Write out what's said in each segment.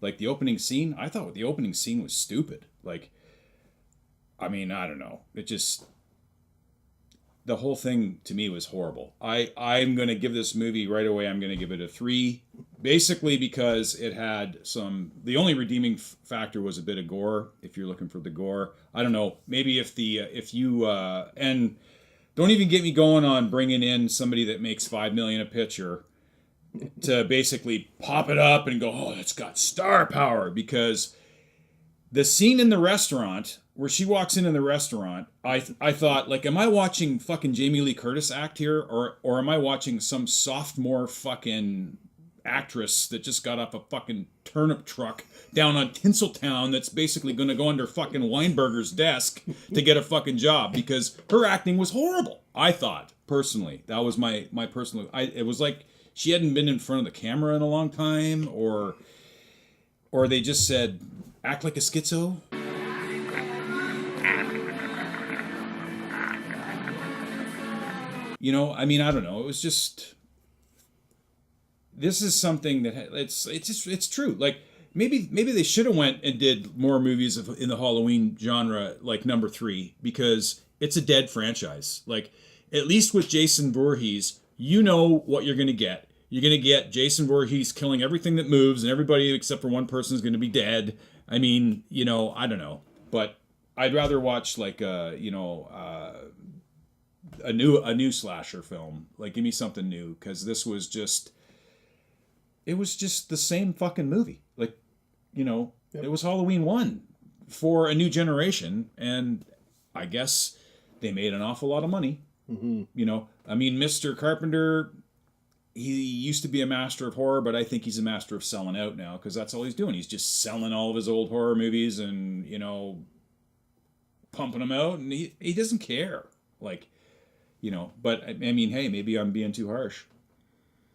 Like the opening scene, I thought the opening scene was stupid. Like, I mean, I don't know. It just, the whole thing to me was horrible. I'm going to give this movie right away, I'm going to give it a 3, basically because it had the only redeeming factor was a bit of gore, if you're looking for the gore. I don't know, maybe if you, and don't even get me going on bringing in somebody that makes $5 million a picture to basically pop it up and go, oh, it's got star power, because the scene in the restaurant where she walks in the restaurant, I thought, like, am I watching fucking Jamie Lee Curtis act here, or am I watching some sophomore fucking actress that just got off a fucking turnip truck down on Tinseltown that's basically going to go under fucking Weinberger's desk to get a fucking job, because her acting was horrible. I thought, personally, that was my personal. It was like she hadn't been in front of the camera in a long time, or they just said, act like a schizo. You know, I mean, I don't know. It was just, this is something that it's true. Like, maybe they should have went and did more movies in the Halloween genre, like number 3, because it's a dead franchise. Like, at least with Jason Voorhees, you know what you're going to get. You're going to get Jason Voorhees killing everything that moves, and everybody except for one person is going to be dead. I mean, you know, I don't know, but I'd rather watch like a new slasher film. Like, give me something new, because this was just, it was just the same fucking movie. Like, you know, It was Halloween 1 for a new generation, and I guess they made an awful lot of money. Mm-hmm. You know, I mean, Mr. Carpenter, he used to be a master of horror, but I think he's a master of selling out now, because that's all he's doing. He's just selling all of his old horror movies and, you know, pumping them out, and he doesn't care. Like, you know, but I mean, hey, maybe I'm being too harsh.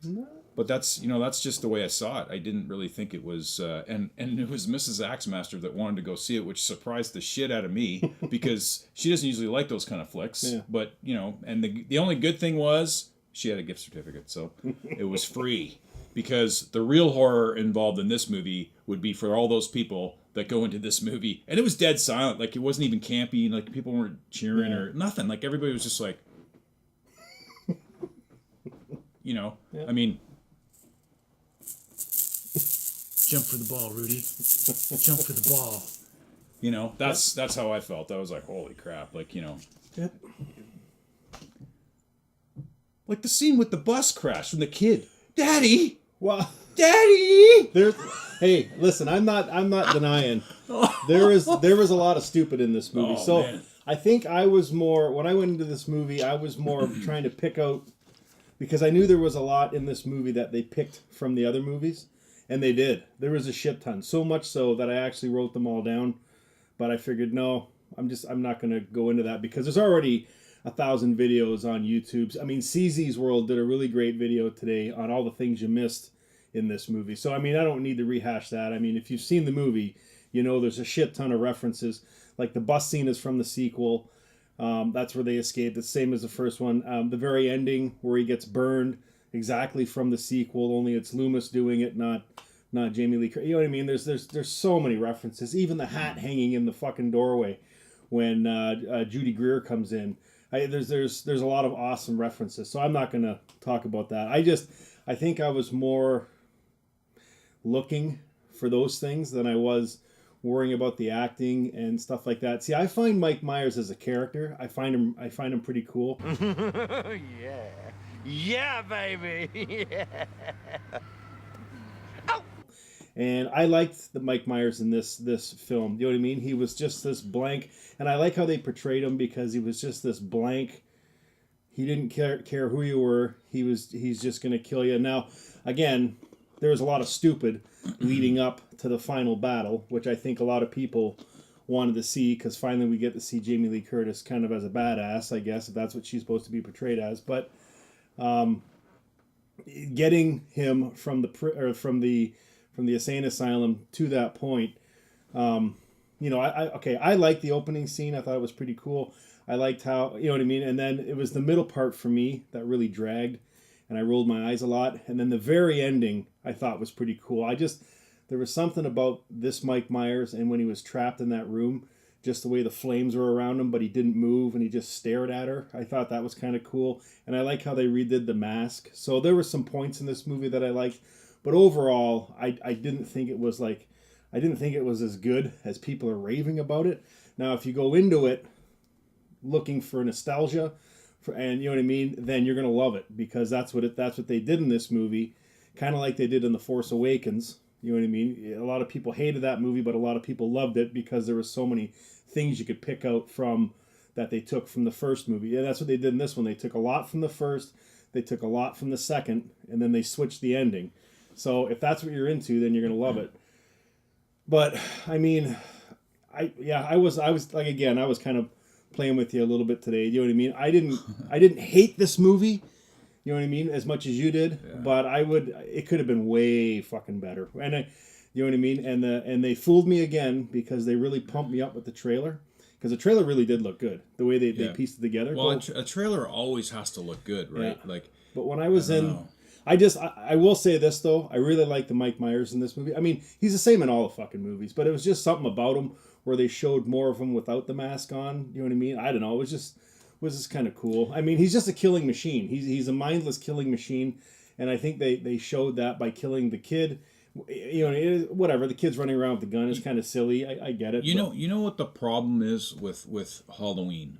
No. But that's, you know, that's just the way I saw it. I didn't really think it was, and it was Mrs. Axmaster that wanted to go see it, which surprised the shit out of me, because she doesn't usually like those kind of flicks. Yeah. But, you know, and the only good thing was she had a gift certificate, so it was free. Because the real horror involved in this movie would be for all those people that go into this movie, and it was dead silent. Like, it wasn't even campy. Like, people weren't cheering or nothing. Like, everybody was just like, you know, I mean, Jump for the ball, Rudy. Jump for the ball. you know, that's how I felt. I was like, holy crap. Like, you know, Yep. like the scene with the bus crash from the kid. Daddy! Well, Daddy! hey, listen, I'm not denying there was a lot of stupid in this movie. Oh, So man. I think I was more, when I went into this movie, I was more trying to pick out, because I knew there was a lot in this movie that they picked from the other movies, and they did. There was a shit ton, so much so that I actually wrote them all down. But I figured, no, I'm not going to go into that, because there's already 1,000 videos on YouTube. I mean, CZ's World did a really great video today on all the things you missed in this movie. So, I mean, I don't need to rehash that. I mean, if you've seen the movie, you know there's a shit ton of references. Like, the bus scene is from the sequel. That's where they escaped. It's the same as the first one. The very ending where he gets burned, exactly from the sequel, only it's Loomis doing it, not Jamie Lee Curtis. You know what I mean? There's so many references. Even the hat hanging in the fucking doorway when Judy Greer comes in. There's a lot of awesome references. So I'm not going to talk about that. I think I was more looking for those things than I was worrying about the acting and stuff like that. See, I find Mike Myers as a character, I find him pretty cool. Yeah, baby. Yeah. And I liked the Mike Myers in this film. You know what I mean? He was just this blank, and I like how they portrayed him, because he was just this blank. He didn't care who you were. He's just going to kill you. Now, again, there was a lot of stupid leading up to the final battle, which I think a lot of people wanted to see, because finally we get to see Jamie Lee Curtis kind of as a badass, I guess, if that's what she's supposed to be portrayed as. But getting him from the insane asylum to that point, you know, I liked the opening scene. I thought it was pretty cool. I liked how, you know what I mean? And then it was the middle part for me that really dragged, and I rolled my eyes a lot. And then the very ending I thought was pretty cool. There's there was something about this Mike Myers, and when he was trapped in that room, just the way the flames were around him, but he didn't move and he just stared at her. I thought that was kind of cool. And I like how they redid the mask. So there were some points in this movie that I liked. But overall, I didn't think it was as good as people are raving about it. Now, if you go into it looking for nostalgia, and you know what I mean, then you're going to love it, because that's what they did in this movie, kind of like they did in The Force Awakens. You know what I mean? A lot of people hated that movie, but a lot of people loved it because there was so many things you could pick out from that they took from the first movie. And that's what they did in this one. They took a lot from the first, they took a lot from the second, and then they switched the ending. So if that's what you're into, then you're going to love it. But I mean, I was like, again, I was kind of playing with you a little bit today. You know what I mean? I didn't hate this movie. You know what I mean? As much as you did, yeah. But it could have been way fucking better. And you know what I mean? And they fooled me again, because they really pumped me up with the trailer. Because the trailer really did look good, the way they pieced it together. Well, a trailer always has to look good, right? Yeah. But when I was I will say this though, I really like the Mike Myers in this movie. I mean, he's the same in all the fucking movies, but it was just something about him where they showed more of him without the mask on. You know what I mean? I don't know. It was just kind of cool. I mean, he's just a killing machine. He's a mindless killing machine, and I think they showed that by killing the kid. You know, whatever, the kid's running around with the gun is kind of silly. I get it. You know what the problem is with Halloween,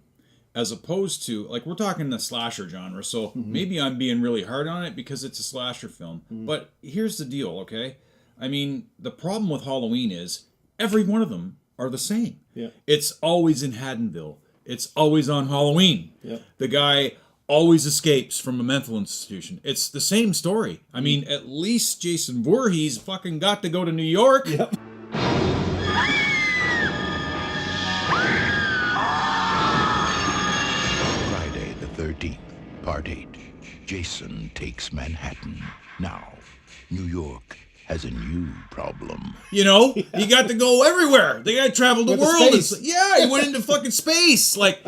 as opposed to, like, we're talking the slasher genre. So maybe I'm being really hard on it because it's a slasher film. But here's the deal, okay? I mean, the problem with Halloween is every one of them are the same. Yeah. It's always in Haddonville. It's always on Halloween. Yeah. The guy always escapes from a mental institution. It's the same story. I mean, at least Jason Voorhees fucking got to go to New York. Yep. Friday the 13th, Part 8. Jason takes Manhattan. Now, New York has a new problem. You know, he got to go everywhere. They got to travel the world. He went into fucking space. Like,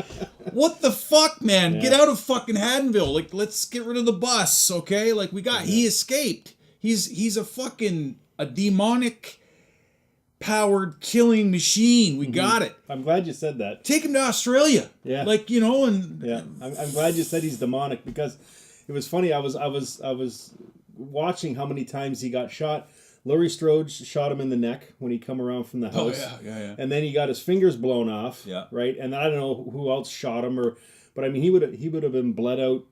what the fuck, man? Yeah. Get out of fucking Haddonville. Like, let's get rid of the bus, okay? Like, he escaped. He's a demonic powered killing machine. We got it. I'm glad you said that. Take him to Australia. Yeah. Like, you know, and yeah. I'm glad you said he's demonic, because it was funny. I was watching how many times he got shot. Laurie Strode shot him in the neck when he come around from the house. Oh, yeah. And then he got his fingers blown off. Yeah. Right? And I don't know who else shot him, but I mean, he would have been bled out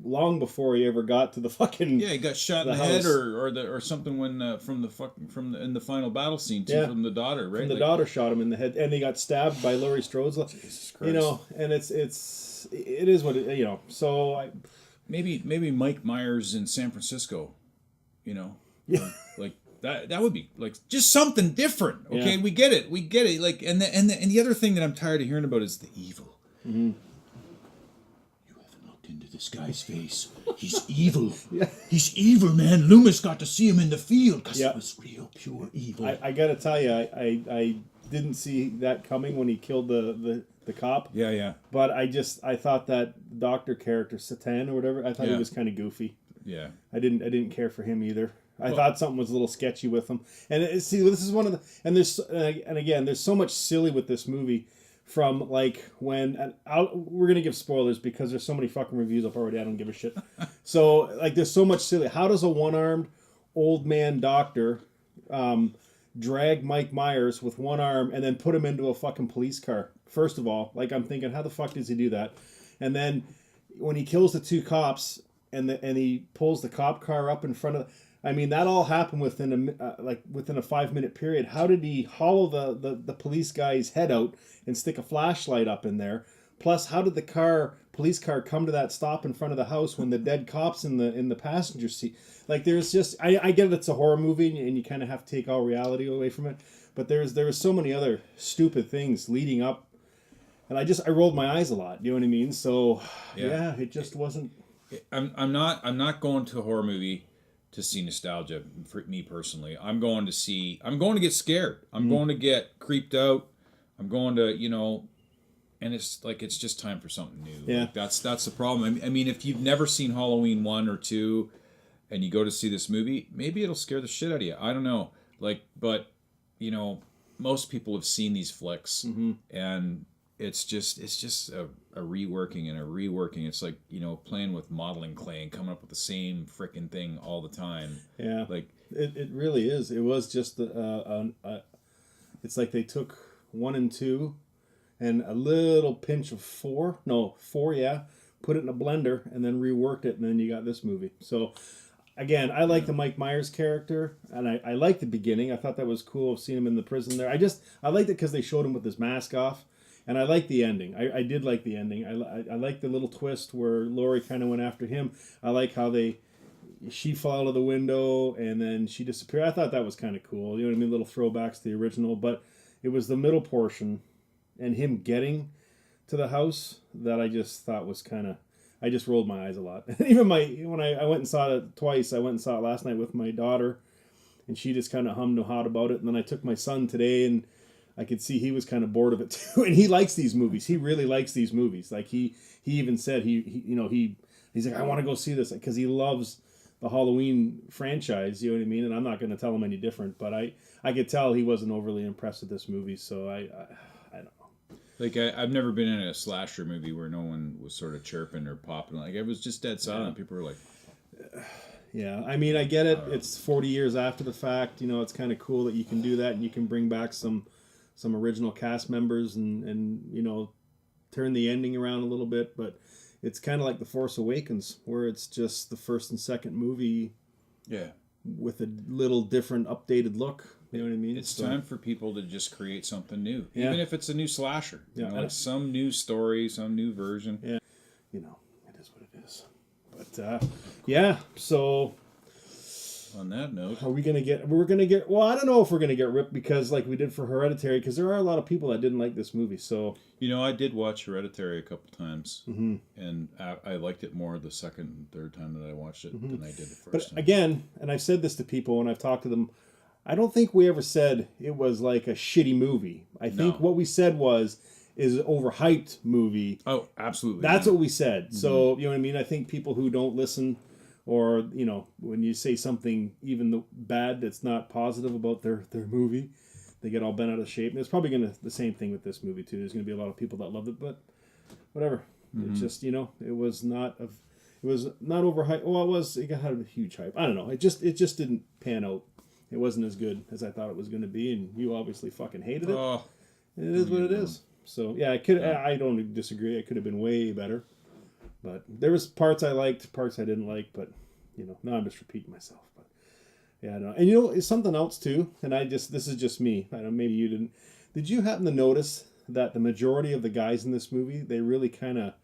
long before he ever got to the fucking. Yeah, he got shot in the head or something when in the final battle scene too, from the daughter, right? From the daughter shot him in the head, and he got stabbed by Laurie Strode. Jesus Christ. You know, and it is what it, you know. So maybe Mike Myers in San Francisco, you know. Yeah. Like that would be like just something different. Okay, yeah. we get it. Like, and the other thing that I'm tired of hearing about is the evil. Mm-hmm. You haven't looked into this guy's face. He's evil. Yeah. He's evil, man. Loomis got to see him in the field because it was real pure evil. I gotta tell you, I didn't see that coming when he killed the cop. Yeah. But I thought that doctor character, Satan or whatever, I thought he was kind of goofy. Yeah. I didn't care for him either. I thought something was a little sketchy with him. And this is one of the, and again, there's so much silly with this movie, from like when, we're going to give spoilers because there's so many fucking reviews up already, I don't give a shit. So like there's so much silly. How does a one-armed old man doctor drag Mike Myers with one arm and then put him into a fucking police car? First of all, like, I'm thinking, how the fuck does he do that? And then when he kills the two cops and he pulls the cop car up in front of, I mean, that all happened within a 5-minute period. How did he hollow the police guy's head out and stick a flashlight up in there? Plus, how did the police car come to that stop in front of the house when the dead cop's in the passenger seat? Like, there's just, I get it, it's a horror movie and you kind of have to take all reality away from it. But there was so many other stupid things leading up, and I rolled my eyes a lot. You know what I mean? So yeah it just wasn't. I'm not going to a horror movie to see nostalgia. For me personally, I'm going to get scared. I'm going to get creeped out. I'm going to, you know, and it's just time for something new. Yeah. Like, that's the problem. I mean, if you've never seen Halloween 1 or 2 and you go to see this movie, maybe it'll scare the shit out of you. I don't know. Like, but you know, most people have seen these flicks, and it's just a reworking and a reworking. It's like, you know, playing with modeling clay and coming up with the same freaking thing all the time. Yeah, Like it really is. It was just it's like they took 1 and 2 and a little pinch of 4, yeah, put it in a blender and then reworked it, and then you got this movie. So again, I like the Mike Myers character, and I like the beginning. I thought that was cool of seeing him in the prison there. I liked it because they showed him with his mask off, and I liked the ending. I did like the ending. I like the little twist where Laurie kind of went after him. I like how she fell out of the window and then she disappeared. I thought that was kind of cool. You know what I mean? Little throwbacks to the original, but it was the middle portion and him getting to the house that I just thought was kind of. I just rolled my eyes a lot. Even when I went and saw it twice, I went and saw it last night with my daughter, and she just kind of hummed and hawed about it. And then I took my son today, and I could see he was kind of bored of it too. And he likes these movies. He really likes these movies. Like he even said he's like, I want to go see this because he loves the Halloween franchise. You know what I mean? And I'm not going to tell him any different. But I could tell he wasn't overly impressed with this movie. So I don't know. Like, I've never been in a slasher movie where no one was sort of chirping or popping. Like, it was just dead silent. People were like... Yeah, I mean, I get it. It's 40 years after the fact. You know, it's kind of cool that you can do that and you can bring back some original cast members and you know, turn the ending around a little bit. But it's kind of like The Force Awakens, where it's just the first and second movie with a little different updated look. You know what I mean? It's time for people to just create something new. Yeah. Even if it's a new slasher. You know, like some new story, some new version. Yeah. You know, it is what it is. But, yeah, so... On that note... We're going to get... Well, I don't know if we're going to get ripped because like we did for Hereditary, because there are a lot of people that didn't like this movie, so... You know, I did watch Hereditary a couple times, and I liked it more the second and third time that I watched it than I did the first time. But again, and I've said this to people when I've talked to them, I don't think we ever said it was like a shitty movie. I think what we said is an overhyped movie. Oh, absolutely. That's what we said. So, you know what I mean? I think people who don't listen, or, you know, when you say something even bad that's not positive about their movie, they get all bent out of shape. And it's probably going to the same thing with this movie too. There's going to be a lot of people that loved it, but whatever. It's just, you know, it was not overhyped. Well, it had a huge hype. I don't know. It just didn't pan out. It wasn't as good as I thought it was going to be, and you obviously fucking hated it. Oh, it is what it is. So yeah, I don't disagree. It could have been way better, but there was parts I liked, parts I didn't like. But you know, now I'm just repeating myself. But yeah, I don't know. And you know, it's something else too. And this is just me. I don't know. Maybe you didn't. Did you happen to notice that the majority of the guys in this movie, they really kind of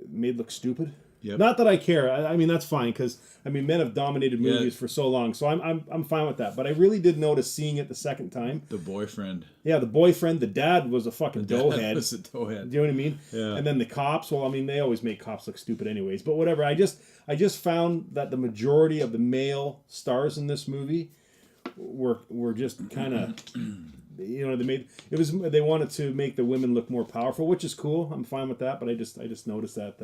made look stupid? Yep. Not that I care. I mean, that's fine because I mean, men have dominated movies for so long, so I'm fine with that. But I really did notice seeing it the second time. The boyfriend. Yeah, the boyfriend. The dad was a fucking doughhead. Was a doughhead. Do you know what I mean? Yeah. And then the cops. Well, I mean, they always make cops look stupid, anyways. But whatever. I just found that the majority of the male stars in this movie were just kind of. You know, they wanted to make the women look more powerful, which is cool. I'm fine with that, but I just noticed that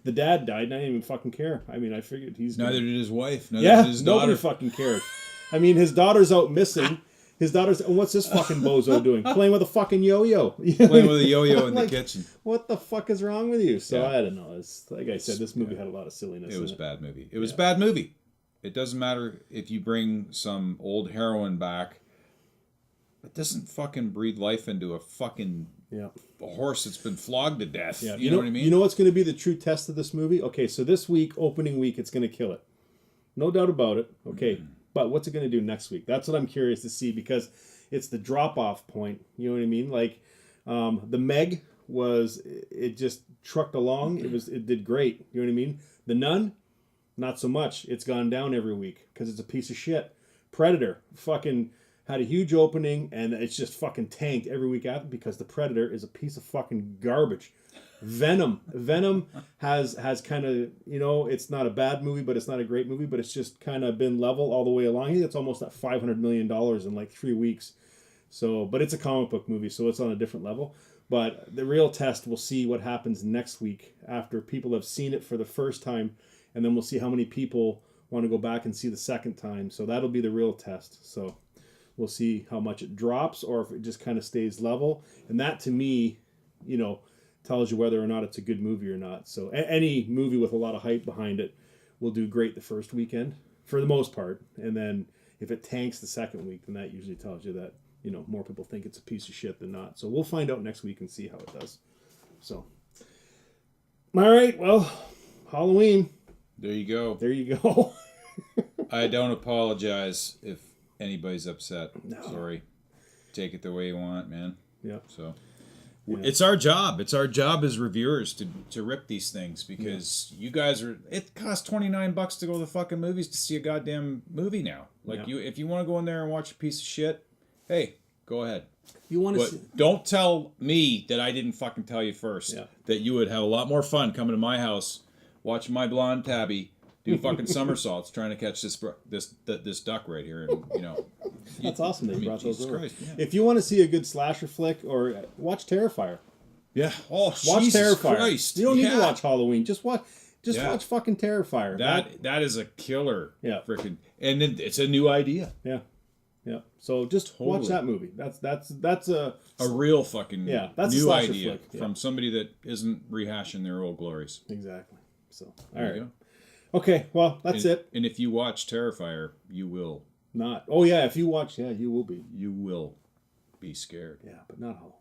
the dad died and I didn't even fucking care. I mean, I figured neither did his wife, neither did his daughter. Nobody fucking cared. I mean, his daughter's out missing. What's this fucking bozo doing? Playing with a fucking yo-yo. Playing with a yo-yo in the kitchen. What the fuck is wrong with you? So I don't know. It's, like I said, this movie had a lot of silliness. It was a bad movie. It was a bad movie. It doesn't matter if you bring some old heroine back. It doesn't fucking breathe life into a fucking a horse that's been flogged to death. Yeah. You know what I mean? You know what's going to be the true test of this movie? Okay, so this week, opening week, it's going to kill it. No doubt about it. Okay, but what's it going to do next week? That's what I'm curious to see because it's the drop-off point. You know what I mean? Like, the Meg it just trucked along. It did great. You know what I mean? The Nun, not so much. It's gone down every week because it's a piece of shit. Predator, fucking... had a huge opening and it's just fucking tanked every week after because the Predator is a piece of fucking garbage. Venom has kind of, you know, it's not a bad movie, but it's not a great movie, but it's just kind of been level all the way along. I think it's almost at $500 million in like 3 weeks. So, but it's a comic book movie, so it's on a different level. But the real test, we'll see what happens next week after people have seen it for the first time, and then we'll see how many people want to go back and see the second time. So that'll be the real test. So We'll see how much it drops or if it just kind of stays level. And that to me, you know, tells you whether or not it's a good movie or not. So any movie with a lot of hype behind it will do great the first weekend for the most part. And then if it tanks the second week, then that usually tells you that, you know, more people think it's a piece of shit than not. So we'll find out next week and see how it does. So, all right, well, Halloween. There you go. There you go. I don't apologize if anybody's upset. No. Sorry. Take it the way you want, man. Yeah. So Yeah. it's our job. It's our job as reviewers to rip these things because you guys are. It costs $29 to go to the fucking movies to see a goddamn movie now. Like if you want to go in there and watch a piece of shit, hey, go ahead. You want to But see... don't tell me that I didn't fucking tell you first. Yeah. That you would have a lot more fun coming to my house, watching my blonde tabby do fucking somersaults trying to catch this duck right here, and you know. That's awesome that you brought those Jesus over. Christ, yeah. If you want to see a good slasher flick, or watch Terrifier. Yeah. Oh, Watch Jesus Terrifier. Christ. You don't need to watch Halloween. Just watch fucking Terrifier. That is a killer. Yeah. Freaking, and it's a new idea. Yeah. Yeah. So just watch that movie. That's a real fucking that's a new slasher idea flick. Yeah. from somebody that isn't rehashing their old glories. Exactly. So all There right. you go. Okay. Well, that's it. And if you watch Terrifier, you will. Not. Oh yeah. If you watch, you will be. You will be scared. Yeah, but not Halloween.